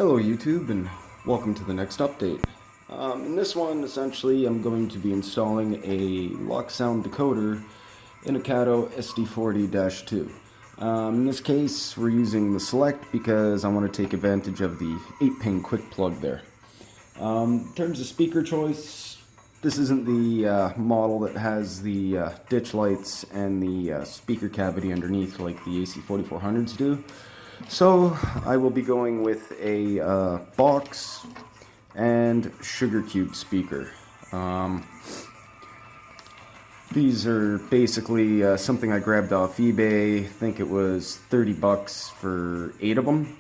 Hello YouTube and welcome to the next update. In this one, essentially, I'm going to be installing a Loksound decoder in a Kato SD40-2. In this case, we're using the Select because I want to take advantage of the 8-pin quick plug there. In terms of speaker choice, this isn't the model that has the ditch lights and the speaker cavity underneath like the AC4400s do. So I will be going with a box and sugar cube speaker. These are basically something I grabbed off eBay. I think it was 30 bucks for 8 of them.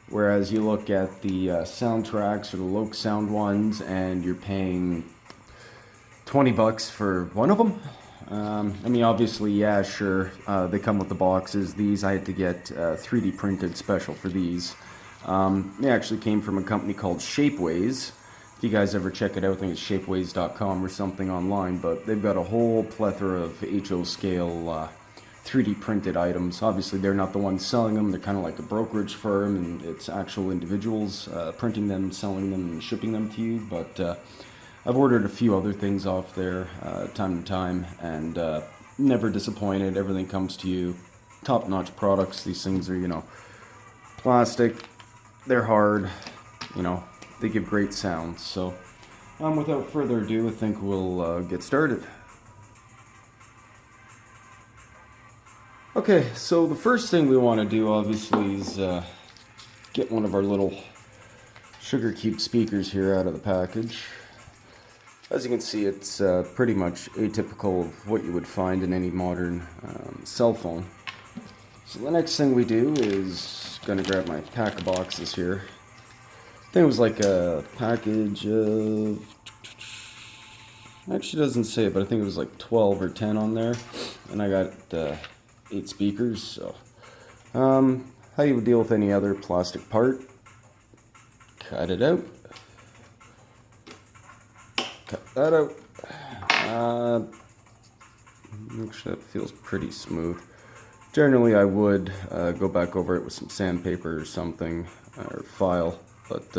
Whereas you look at the Soundtracks or the Loksound ones and you're paying 20 bucks for one of them. I mean, obviously, yeah, sure, they come with the boxes. These I had to get 3D printed special for these. They actually came from a company called Shapeways. If you guys ever check it out, I think it's shapeways.com or something online, but they've got a whole plethora of HO scale 3D printed items. Obviously, they're not the ones selling them. They're kind of like a brokerage firm, and it's actual individuals printing them, selling them, and shipping them to you, but I've ordered a few other things off there time to time, and never disappointed. Everything comes to you. Top-notch products. These things are, plastic. They're hard. They give great sounds. So, without further ado, I think we'll get started. Okay, so the first thing we want to do, obviously, is get one of our little sugar cube speakers here out of the package. As you can see, it's pretty much atypical of what you would find in any modern cell phone. So the next thing we do is going to grab my pack of boxes here. I think it was like a package of... Actually doesn't say it, but I think it was like 12 or 10 on there. And I got 8 speakers, so... how you would deal with any other plastic part. Cut it out. Cut that out. Actually, that feels pretty smooth. Generally, I would go back over it with some sandpaper or something, or file, but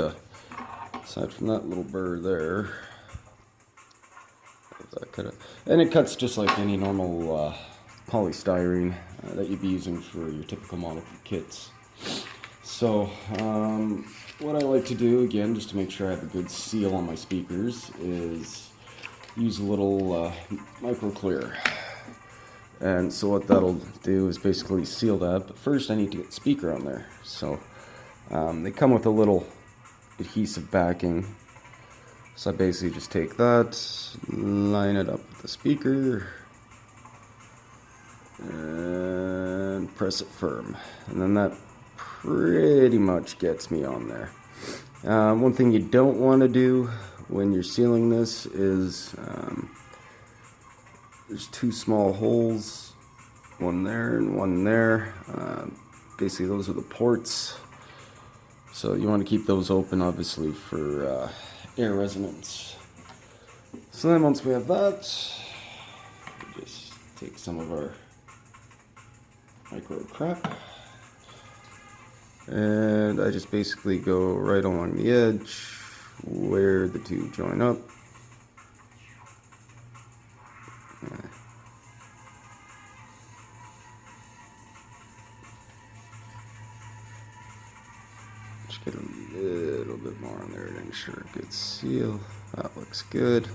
aside from that little burr there, and it cuts just like any normal polystyrene that you'd be using for your typical model kits. So, what I like to do, again, just to make sure I have a good seal on my speakers, is use a little micro clear. And so what that'll do is basically seal that, but first I need to get the speaker on there. So they come with a little adhesive backing. So I basically just take that, line it up with the speaker, and press it firm. And then that pretty much gets me on there. One thing you don't want to do when you're sealing this is there's 2 small holes, one there and one there. Basically those are the ports, so you want to keep those open, obviously, for air resonance. So then once we have that, we just take some of our micro crap, and I just basically go right along the edge where the 2 join up. Just get a little bit more on there to ensure a good seal. That looks good.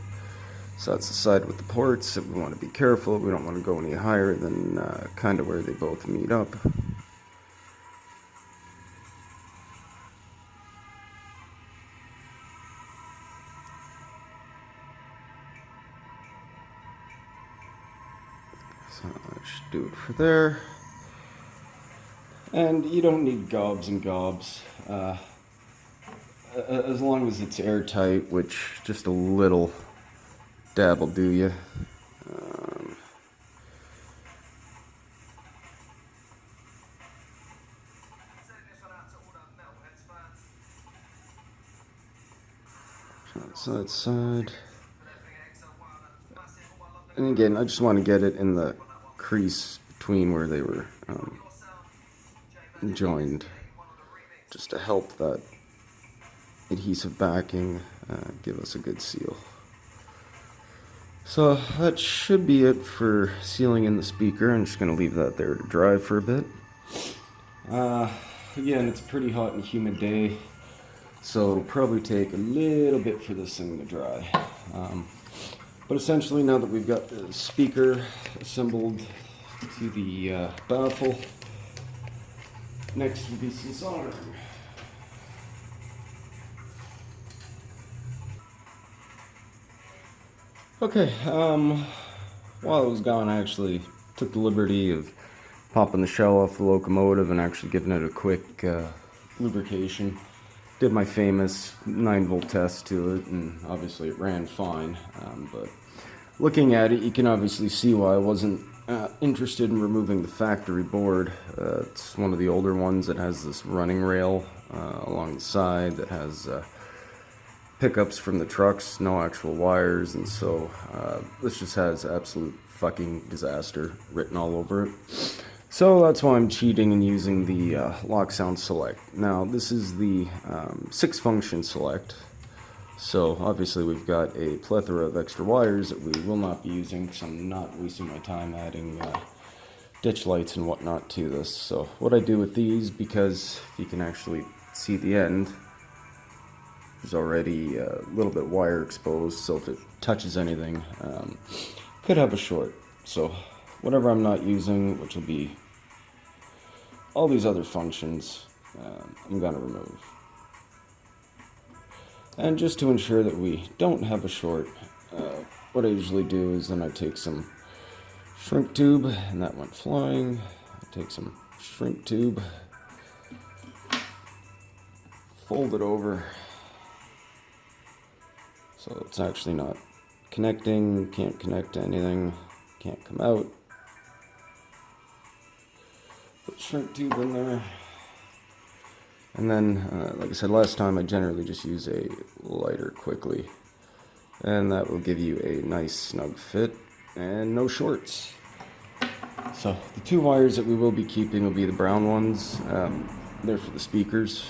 So that's the side with the ports. If we want to be careful, we don't want to go any higher than kind of where they both meet up. So I should do it for there. And you don't need gobs and gobs. As long as it's airtight, which just a little dab will do you. That side. And again, I just want to get it in the crease between where they were joined, just to help that adhesive backing give us a good seal. So that should be it for sealing in the speaker. I'm just going to leave that there to dry for a bit. Again, it's a pretty hot and humid day, so it'll probably take a little bit for this thing to dry. But essentially, now that we've got the speaker assembled to the baffle, next will be some soldering. Okay, while I was gone, I actually took the liberty of popping the shell off the locomotive and actually giving it a quick lubrication. Did my famous 9-volt test to it, and obviously it ran fine. But looking at it, you can obviously see why I wasn't interested in removing the factory board. It's one of the older ones that has this running rail along the side that has pickups from the trucks, no actual wires, and so this just has absolute fucking disaster written all over it. So that's why I'm cheating and using the Loksound Select. Now this is the 6-function Select, so obviously we've got a plethora of extra wires that we will not be using because I'm not wasting my time adding ditch lights and whatnot to this. So what I do with these, because you can actually see the end, there's already a little bit wire exposed, so if it touches anything, could have a short. So whatever I'm not using, which will be all these other functions, I'm going to remove. And just to ensure that we don't have a short, what I usually do is then I take some shrink tube, and that went flying. I take some shrink tube, fold it over, so it's actually not connecting, can't connect to anything, can't come out. Put shrink tube in there. And then, like I said last time, I generally just use a lighter quickly. And that will give you a nice snug fit and no shorts. So the 2 wires that we will be keeping will be the brown ones. They're for the speakers.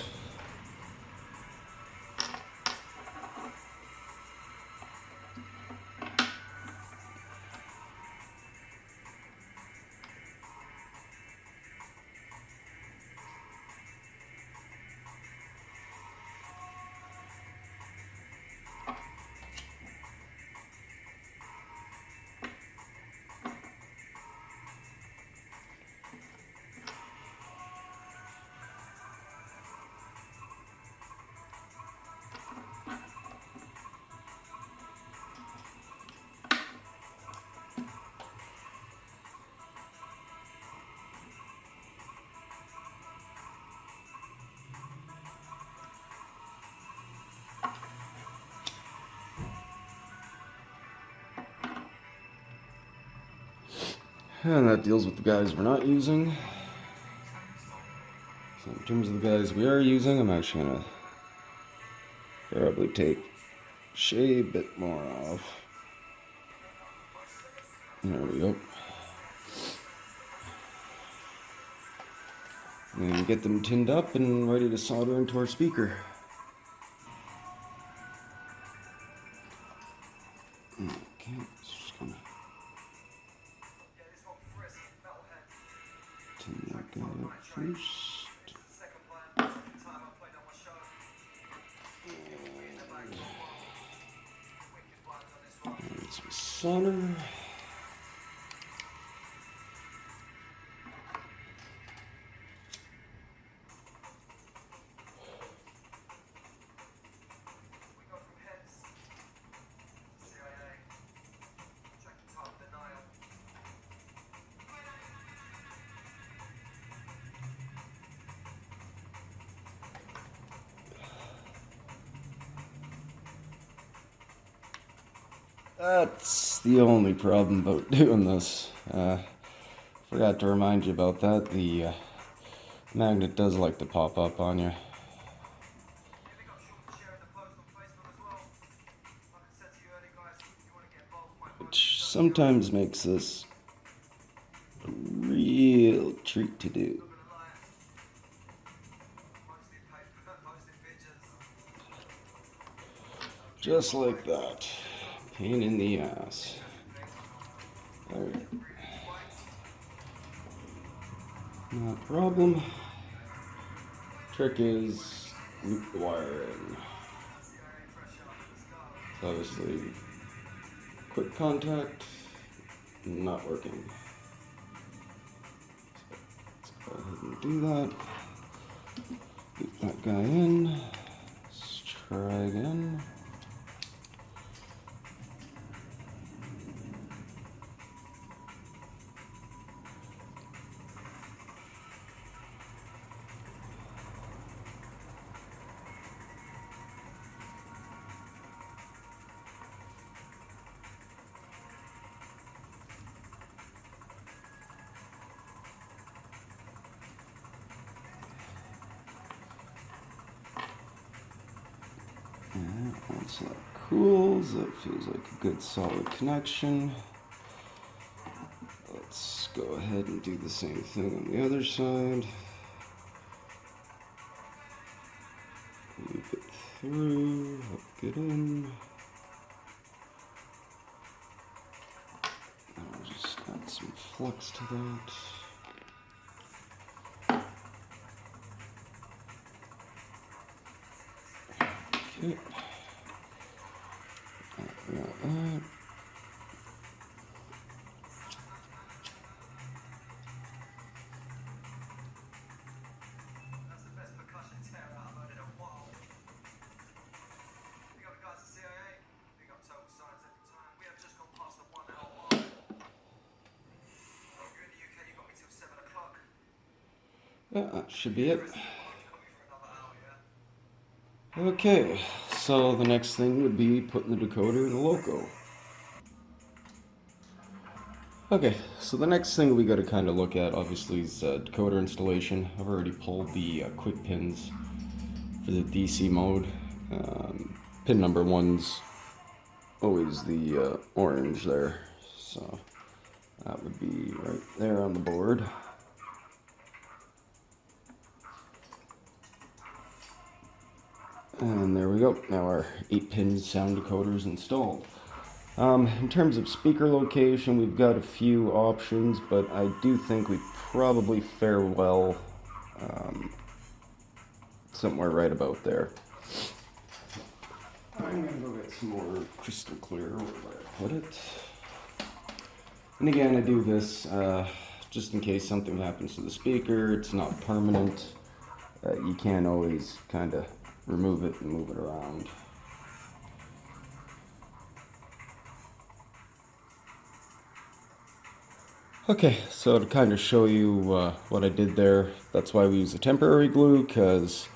And that deals with the guys we're not using. So in terms of the guys we are using, I'm actually going to probably take a shade bit more off. There we go. And get them tinned up and ready to solder into our speaker. Okay, just gonna tin that guy up first. And some solder. That's the only problem about doing this. Forgot to remind you about that. The magnet does like to pop up on you. Which sometimes makes this a real treat to do. Just like that. Pain in the ass. Alright. Not a problem. Trick is loop the wire in. Obviously, quick contact, not working. So let's go ahead and do that. Loop that guy in. Let's try again. And once that cools, that feels like a good solid connection. Let's go ahead and do the same thing on the other side. Loop it through, hook it in. I'll just add some flux to that. Okay. Got that. That should be it. Okay, so the next thing would be putting the decoder in the loco. Okay, so the next thing we got to kind of look at, obviously, is decoder installation. I've already pulled the quick pins for the DC mode. Pin number one's always the orange there, so that would be right there on the board. And there we go. Now our 8-pin sound decoder is installed. In terms of speaker location, we've got a few options, but I do think we probably fare well somewhere right about there. I'm going to go get some more crystal clear where I put it. And again, I do this just in case something happens to the speaker. It's not permanent. You can always kind of remove it and move it around. Okay, so to kind of show you what I did there, that's why we use a temporary glue, because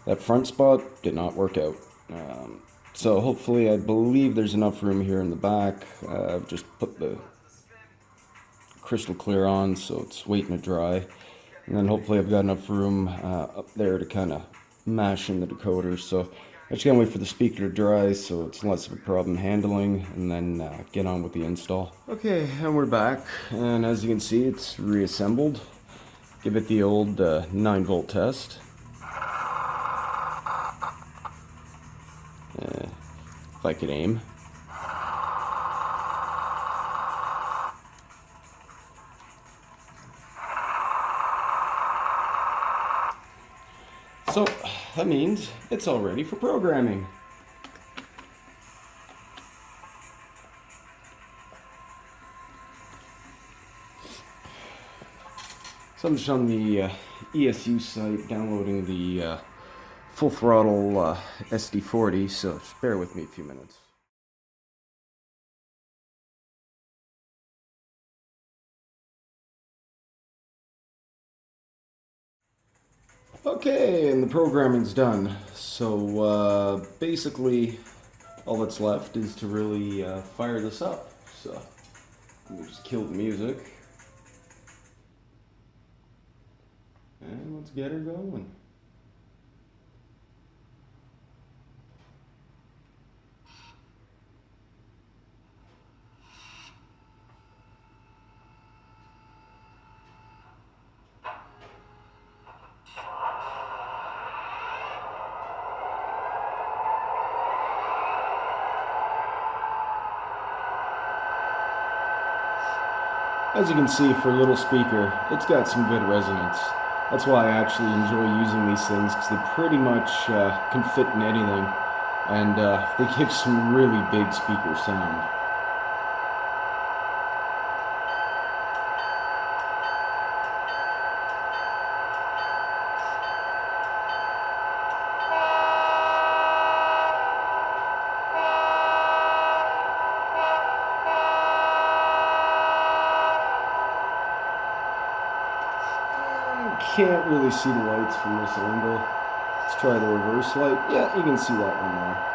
that front spot did not work out. So hopefully, I believe there's enough room here in the back. I've just put the crystal clear on, so it's waiting to dry. And then hopefully I've got enough room up there to kind of mash in the decoder. So I just gotta wait for the speaker to dry so it's less of a problem handling, and then get on with the install. Okay, and we're back, and as you can see, it's reassembled. Give it the old 9-volt test. If I could aim. So that means it's all ready for programming. So I'm just on the ESU site downloading the full throttle SD40, so just bear with me a few minutes. Okay, and the programming's done. So basically, all that's left is to really fire this up. So let me just kill the music. And let's get her going. As you can see, for a little speaker, it's got some good resonance. That's why I actually enjoy using these things, because they pretty much can fit in anything, and they give some really big speaker sound. Can't really see the lights from this angle. Let's try the reverse light. Yeah, you can see that one there.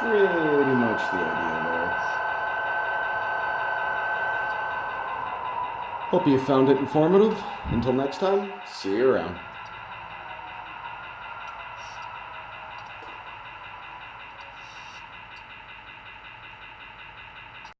Pretty much the idea there. Hope you found it informative. Until next time, see you around.